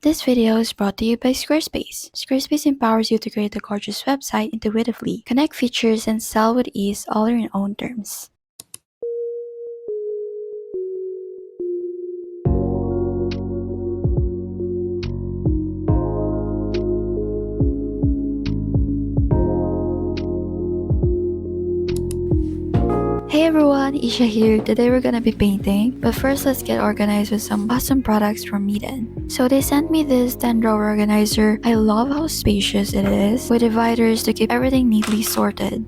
This video is brought to you by Squarespace. Squarespace empowers you to create a gorgeous website intuitively, connect features, and sell with ease all on your own terms. Hey everyone, Isha here. Today we're gonna be painting, but first let's get organized with some awesome products from Meeden. So they sent me this 10-drawer organizer. I love how spacious it is, with dividers to keep everything neatly sorted.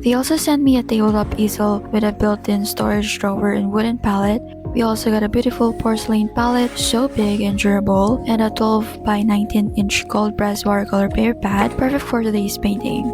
They also sent me a tabletop easel with a built-in storage drawer and wooden palette. We also got a beautiful porcelain palette, so big and durable, and a 12 by 19-inch gold pressed watercolor paper pad, perfect for today's painting.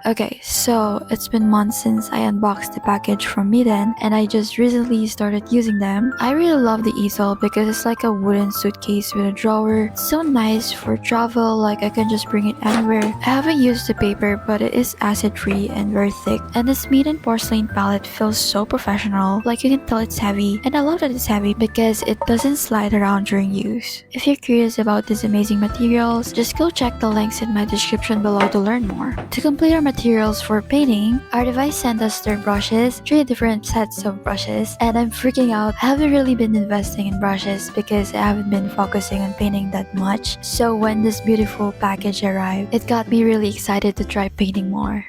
Okay, so it's been months since I unboxed the package from Meeden and I just recently started using them. I really love the easel because it's like a wooden suitcase with a drawer. It's so nice for travel, like I can just bring it anywhere. I haven't used the paper, but it is acid free and very thick. And this Meeden porcelain palette feels so professional, like you can tell it's heavy. And I love that it's heavy because it doesn't slide around during use. If you're curious about these amazing materials, just go check the links in my description below to learn more. To complete our materials for painting, Artify sent us their brushes, 3 different sets of brushes, and I'm freaking out. I haven't really been investing in brushes because I haven't been focusing on painting that much. So when this beautiful package arrived, it got me really excited to try painting more.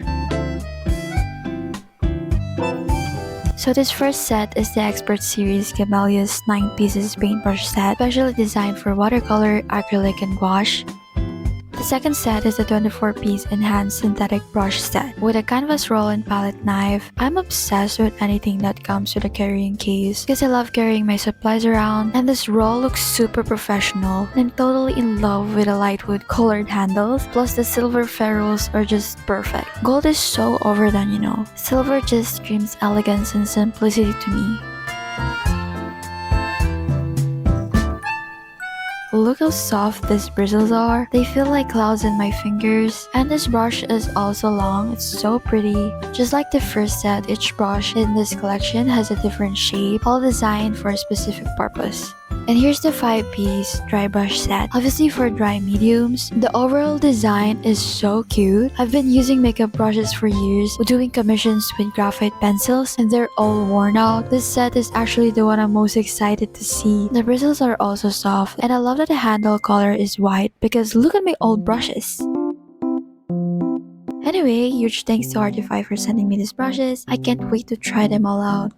So this first set is the Expert Series Camellia's 9 pieces paintbrush set, specially designed for watercolor, acrylic, and gouache. The second set is the 24-piece enhanced synthetic brush set with a canvas roll and palette knife. I'm obsessed with anything that comes with a carrying case because I love carrying my supplies around, and this roll looks super professional. And I'm totally in love with the light wood colored handles, plus the silver ferrules are just perfect. Gold is so overdone, you know. Silver just screams elegance and simplicity to me. Look how soft these bristles are. They feel like clouds in my fingers. And this brush is also long. It's so pretty. Just like the first set, each brush in this collection has a different shape, all designed for a specific purpose. And here's the 5-piece dry brush set, obviously for dry mediums. The overall design is so cute. I've been using makeup brushes for years, doing commissions with graphite pencils, and they're all worn out. This set is actually the one I'm most excited to see. The bristles are also soft, and I love that the handle color is white because look at my old brushes. Anyway, huge thanks to Artify for sending me these brushes. I can't wait to try them all out.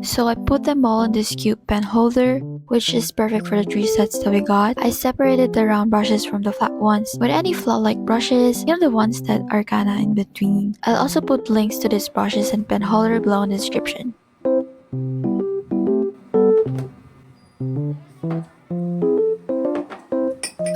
So I put them all in this cute pen holder, which is perfect for the 3 sets that we got. I separated the round brushes from the flat ones. With any flat-like brushes, you know, the ones that are kinda in between. I'll also put links to these brushes and pen holder below in the description.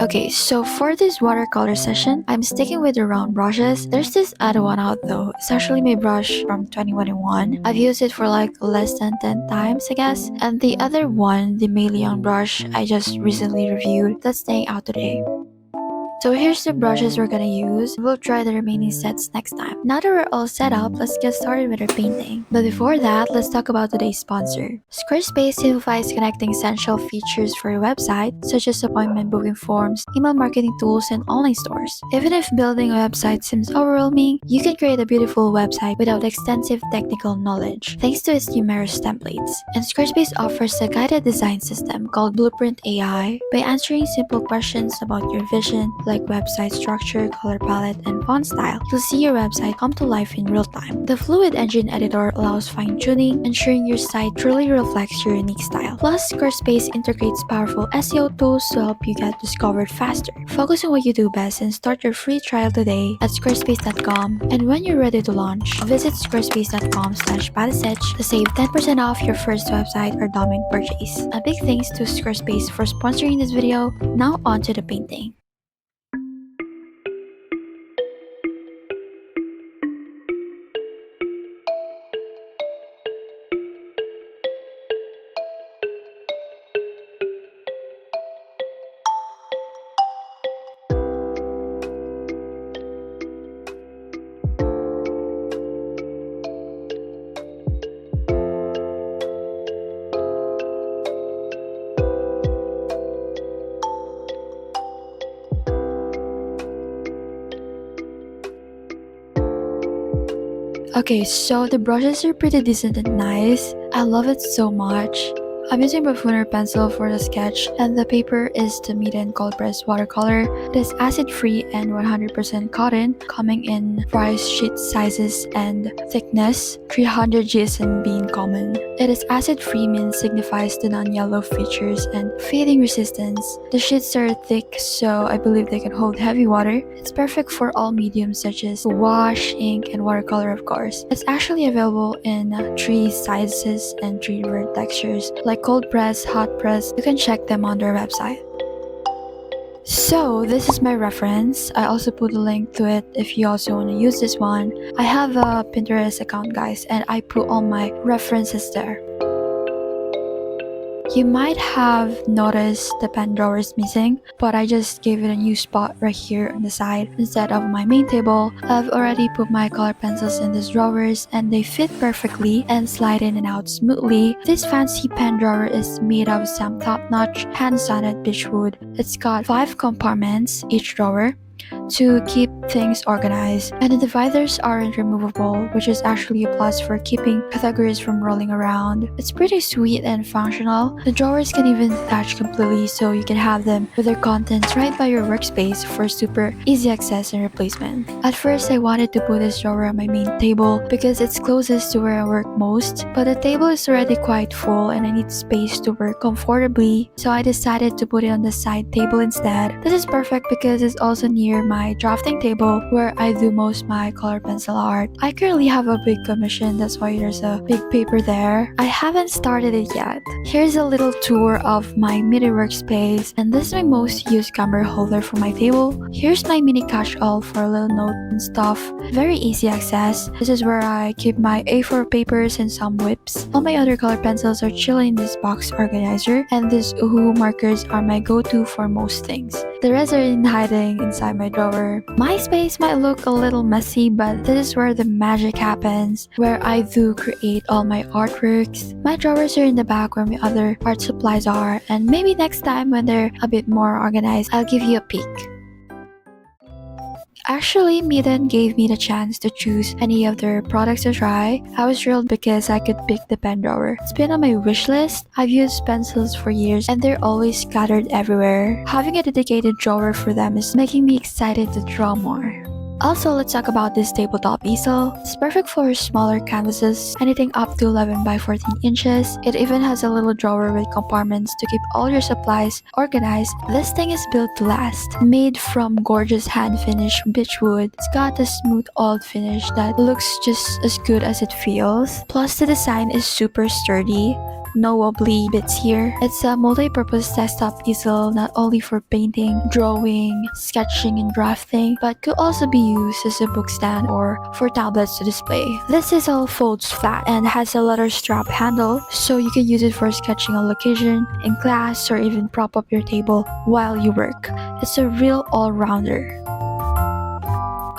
Okay, so for this watercolor session, I'm sticking with the round brushes. There's this other one out though. It's actually my brush from 2021. I've used it for like less than 10 times, I guess. And the other one, the Leon brush, I just recently reviewed. That's staying out today. So here's the brushes we're gonna use. We'll try the remaining sets next time. Now that we're all set up, let's get started with our painting. But before that, let's talk about today's sponsor. Squarespace simplifies connecting essential features for your website, such as appointment booking forms, email marketing tools, and online stores. Even if building a website seems overwhelming, you can create a beautiful website without extensive technical knowledge, thanks to its numerous templates. And Squarespace offers a guided design system called Blueprint AI. By answering simple questions about your vision, like website structure, color palette, and font style, you'll see your website come to life in real time. The Fluid Engine Editor allows fine-tuning, ensuring your site truly reflects your unique style. Plus, Squarespace integrates powerful SEO tools to help you get discovered faster. Focus on what you do best and start your free trial today at squarespace.com. And when you're ready to launch, visit squarespace.com/pateseich to save 10% off your first website or domain purchase. A big thanks to Squarespace for sponsoring this video. Now on to the painting. Okay, so the brushes are pretty decent and nice. I love it so much. I'm using buffooner pencil for the sketch, and the paper is the meeden cold press watercolor. It is acid free and 100% cotton, coming in various sheet sizes and thickness. 300 GSM being common. It is acid free means signifies the non-yellow features and fading resistance. The sheets are thick, so I believe they can hold heavy water. It's perfect for all mediums such as wash, ink, and watercolor, of course. It's actually available in 3 sizes and 3 different textures, like cold press, hot press. You can check them on their website. So this is my reference. I also put a link to it if you also want to use this one. I have a Pinterest account, guys, and I put all my references there. You might have noticed the pen drawer is missing, but I just gave it a new spot right here on the side instead of my main table. I've already put my color pencils in these drawers and they fit perfectly and slide in and out smoothly. This fancy pen drawer is made of some top-notch hand-sanded beechwood. It's got 5 compartments each drawer to keep things organized, and the dividers aren't removable, which is actually a plus for keeping categories from rolling around. It's pretty sweet and functional. The drawers can even detach completely, so you can have them with their contents right by your workspace for super easy access and replacement. At first, I wanted to put this drawer on my main table because it's closest to where I work most, but the table is already quite full and I need space to work comfortably, so I decided to put it on the side table instead. This is perfect because it's also near my drafting table where I do most my color pencil art. I currently have a big commission, that's why there's a big paper there. I haven't started it yet. Here's a little tour of my mini workspace, and this is my most used camera holder for my table. Here's my mini catch-all for a little note and stuff. Very easy access. This is where I keep my A4 papers and some whips. All my other color pencils are chilling in this box organizer, and these Uhu markers are my go-to for most things. The rest are in hiding inside my drawer. My space might look a little messy, but this is where the magic happens, where I do create all my artworks. My drawers are in the back where my other art supplies are, and maybe next time when they're a bit more organized, I'll give you a peek. Actually, meeden gave me the chance to choose any of their products to try. I was thrilled because I could pick the pen drawer. It's been on my wish list. I've used pencils for years and they're always scattered everywhere. Having a dedicated drawer for them is making me excited to draw more. Also, let's talk about this tabletop easel. It's perfect for smaller canvases, anything up to 11 by 14 inches. It even has a little drawer with compartments to keep all your supplies organized. This thing is built to last. Made from gorgeous hand-finished beechwood, it's got a smooth oiled finish that looks just as good as it feels. Plus, the design is super sturdy. No wobbly bits here. It's a multi-purpose desktop easel not only for painting, drawing, sketching, and drafting, but could also be used as a book stand or for tablets to display. This easel folds flat and has a leather strap handle, so you can use it for sketching on location, in class, or even prop up your table while you work. It's a real all-rounder.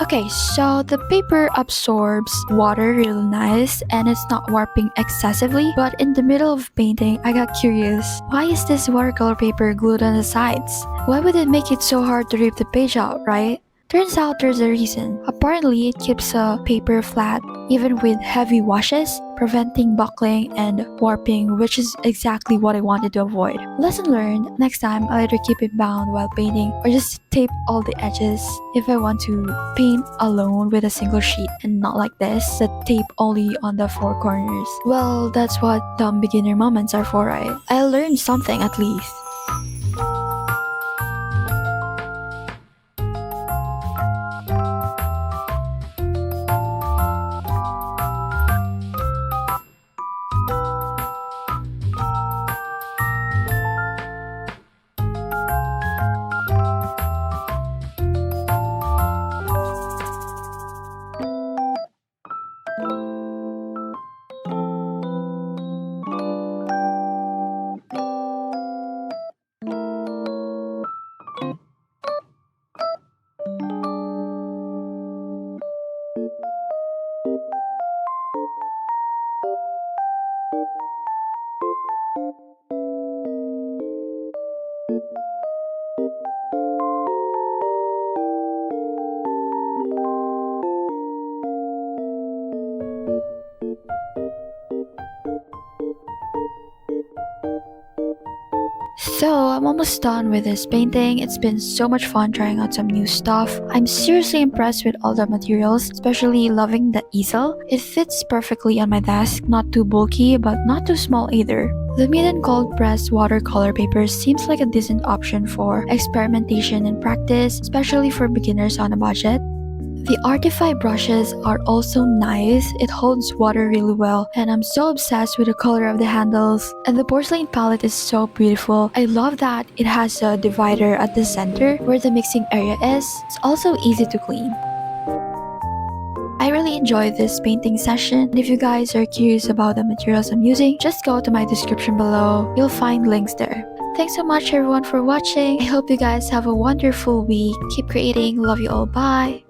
Okay, so the paper absorbs water really nice and it's not warping excessively, but in the middle of painting, I got curious. Why is this watercolor paper glued on the sides? Why would it make it so hard to rip the page out, right? Turns out there's a reason. Apparently, it keeps a paper flat even with heavy washes, preventing buckling and warping, which is exactly what I wanted to avoid. Lesson learned, next time I'll either keep it bound while painting or just tape all the edges if I want to paint alone with a single sheet and not like this, the tape only on the 4 corners. Well, that's what dumb beginner moments are for, right? I learned something at least. I'm almost done with this painting. It's been so much fun trying out some new stuff. I'm seriously impressed with all the materials, especially loving the easel. It fits perfectly on my desk, not too bulky but not too small either. The meeden cold pressed watercolor paper seems like a decent option for experimentation and practice, especially for beginners on a budget. The artify brushes are also nice. It holds water really well, and I'm so obsessed with the color of the handles. And the porcelain palette is so beautiful. I love that it has a divider at the center where the mixing area is. It's also easy to clean. I really enjoyed this painting session, and if you guys are curious about the materials I'm using, just go to my description below. You'll find links there. Thanks so much everyone for watching. I hope you guys have a wonderful week. Keep creating. Love you all. Bye.